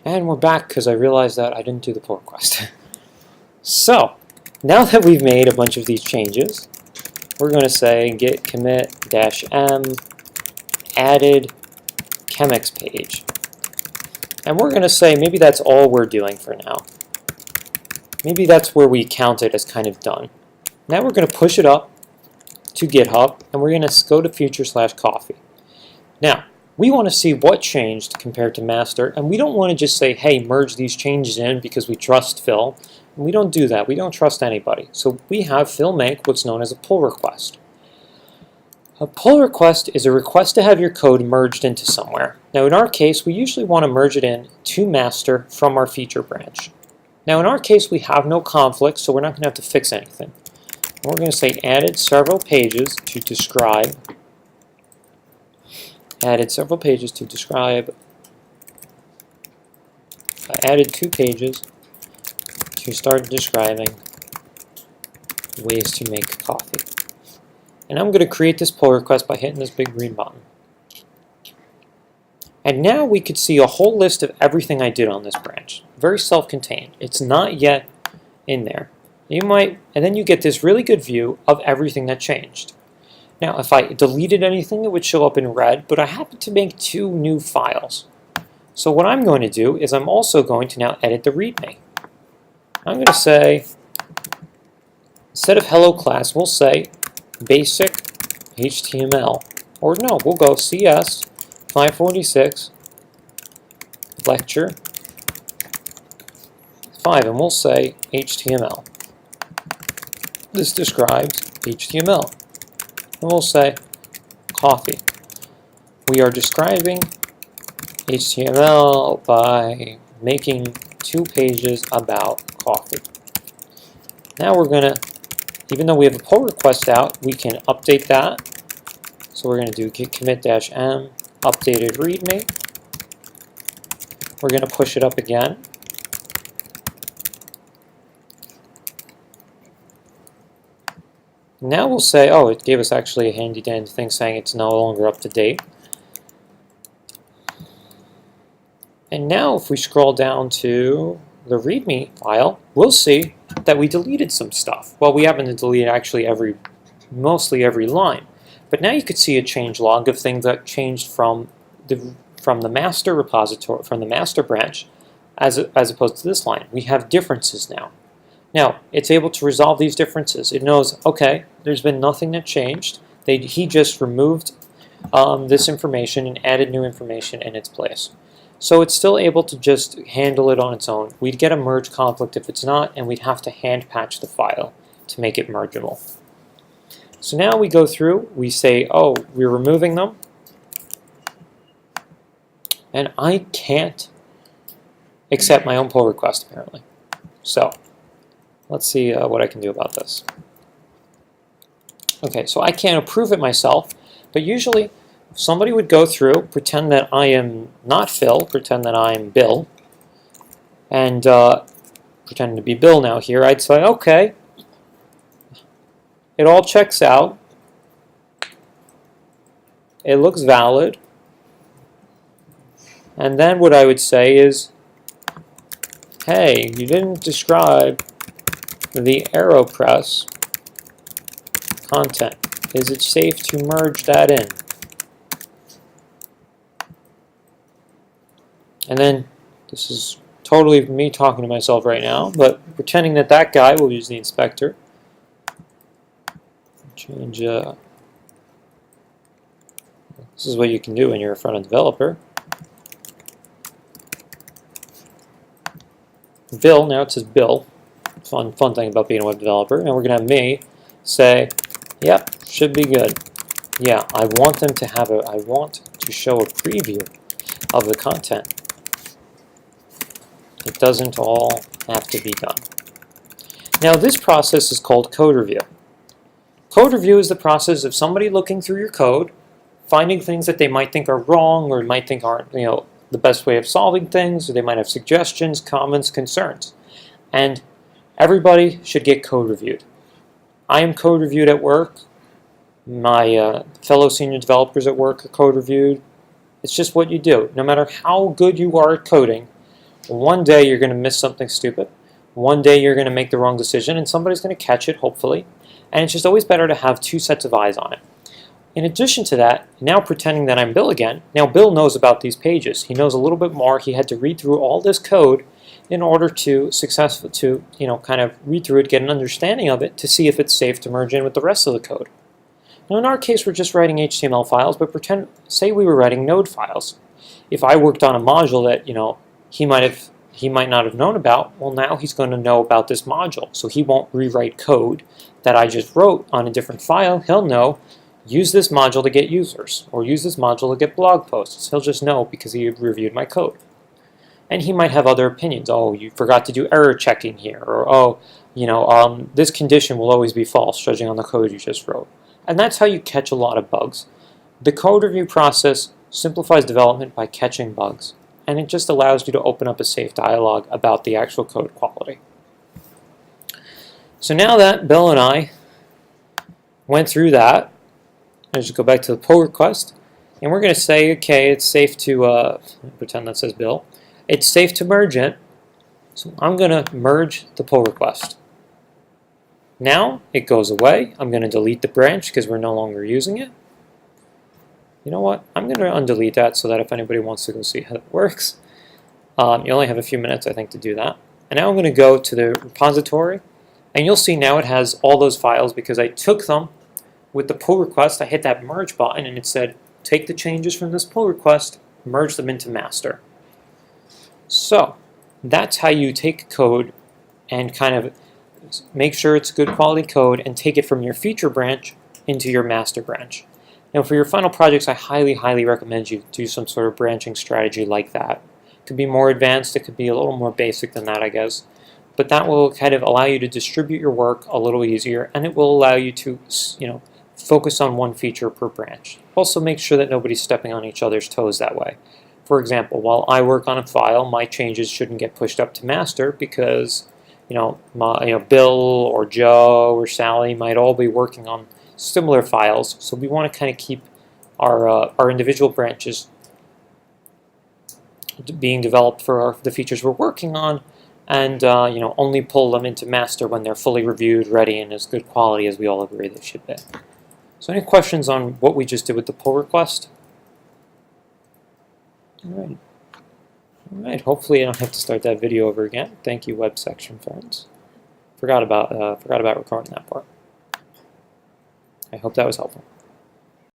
And we're back because I realized that I didn't do the pull request. So, now that we've made a bunch of these changes, we're going to say git commit -m added chemex page. And we're going to say maybe that's all we're doing for now. Maybe that's where we count it as kind of done. Now we're going to push it up to GitHub, and we're going to go to future/coffee. Now, we want to see what changed compared to master, and we don't want to just say, hey, merge these changes in because we trust Phil. And we don't do that. We don't trust anybody. So we have Phil make what's known as a pull request. A pull request is a request to have your code merged into somewhere. Now in our case, we usually want to merge it in to master from our feature branch. Now in our case, we have no conflict, so we're not going to have to fix anything. And we're going to say added several pages to describe. Added several pages to describe. Added 2 pages to start describing ways to make coffee. And I'm going to create this pull request by hitting this big green button. And now we could see a whole list of everything I did on this branch. Very self-contained. It's not yet in there. And then you get this really good view of everything that changed. Now, if I deleted anything, it would show up in red, but I happen to make 2 new files. So what I'm going to do is I'm also going to now edit the README. I'm going to say, instead of hello class, we'll say basic HTML. Or no, we'll go CS 546 lecture 5, and we'll say HTML. This describes HTML. And we'll say coffee. We are describing HTML by making 2 pages about coffee. Now we're going to, even though we have a pull request out, we can update that. So we're going to do git commit -m updated readme. We're going to push it up again. Now we'll say, oh, it gave us actually a handy dandy thing saying it's no longer up to date. And now if we scroll down to the README file, we'll see that we deleted some stuff. Well, we haven't deleted actually mostly every line. But now you could see a change log of things that changed from the master repository, from the master branch, as opposed to this line. We have differences now. Now, it's able to resolve these differences. It knows, okay, there's been nothing that changed. He just removed this information and added new information in its place. So it's still able to just handle it on its own. We'd get a merge conflict if it's not, and we'd have to hand patch the file to make it mergeable. So now we go through, we say, oh, we're removing them. And I can't accept my own pull request, apparently. So let's see what I can do about this. Okay, so I can't approve it myself, but usually if somebody would go through, pretend that I am not Phil, pretend that I'm Bill, and pretending to be Bill now here, I'd say, okay, it all checks out, it looks valid, and then what I would say is, hey, you didn't describe the AeroPress content. Is it safe to merge that in? And then, this is totally me talking to myself right now, but pretending that that guy will use the inspector. Change, this is what you can do when you're a front-end developer. Bill, now it says Bill. Fun thing about being a web developer. And we're going to have me say, yep, should be good. Yeah, I want them to have I want to show a preview of the content. It doesn't all have to be done. Now this process is called code review. Code review is the process of somebody looking through your code, finding things that they might think are wrong or might think aren't, the best way of solving things, or they might have suggestions, comments, concerns. And everybody should get code reviewed. I am code reviewed at work. My fellow senior developers at work are code reviewed. It's just what you do. No matter how good you are at coding, One day you're going to miss something stupid. One day you're going to make the wrong decision, and somebody's going to catch it, hopefully. And it's just always better to have two sets of eyes on it. In addition to that, now pretending that I'm Bill again, now Bill knows about these pages. He knows a little bit more. He had to read through all this code in order to kind of read through it, get an understanding of it, to see if it's safe to merge in with the rest of the code. Now in our case, we're just writing HTML files, but say we were writing Node files. If I worked on a module that he might not have known about, well, now he's going to know about this module, so he won't rewrite code that I just wrote on a different file. He'll know, use this module to get users, or use this module to get blog posts. He'll just know because he reviewed my code. And he might have other opinions. Oh, you forgot to do error checking here, or oh, this condition will always be false, judging on the code you just wrote. And that's how you catch a lot of bugs. The code review process simplifies development by catching bugs, and it just allows you to open up a safe dialogue about the actual code quality. So now that Bill and I went through that, let's just go back to the pull request, and we're going to say, okay, it's safe to, pretend that says Bill, it's safe to merge it, so I'm going to merge the pull request. Now it goes away. I'm going to delete the branch because we're no longer using it. You know what? I'm going to undelete that so that if anybody wants to go see how it works, you only have a few minutes, I think, to do that. And now I'm going to go to the repository, and you'll see now it has all those files because I took them with the pull request. I hit that merge button, and it said, take the changes from this pull request, merge them into master. So that's how you take code and kind of make sure it's good quality code and take it from your feature branch into your master branch. Now for your final projects, I highly, highly recommend you do some sort of branching strategy like that. It could be more advanced, it could be a little more basic than that, I guess. But that will kind of allow you to distribute your work a little easier, and it will allow you to, focus on one feature per branch. Also make sure that nobody's stepping on each other's toes that way. For example, while I work on a file, my changes shouldn't get pushed up to master because Bill or Joe or Sally might all be working on similar files. So we want to kind of keep our individual branches being developed for the features we're working on, and only pull them into master when they're fully reviewed, ready, and as good quality as we all agree they should be. So any questions on what we just did with the pull request? All right. Hopefully I don't have to start that video over again. Thank you, web section friends. Forgot about recording that part. I hope that was helpful.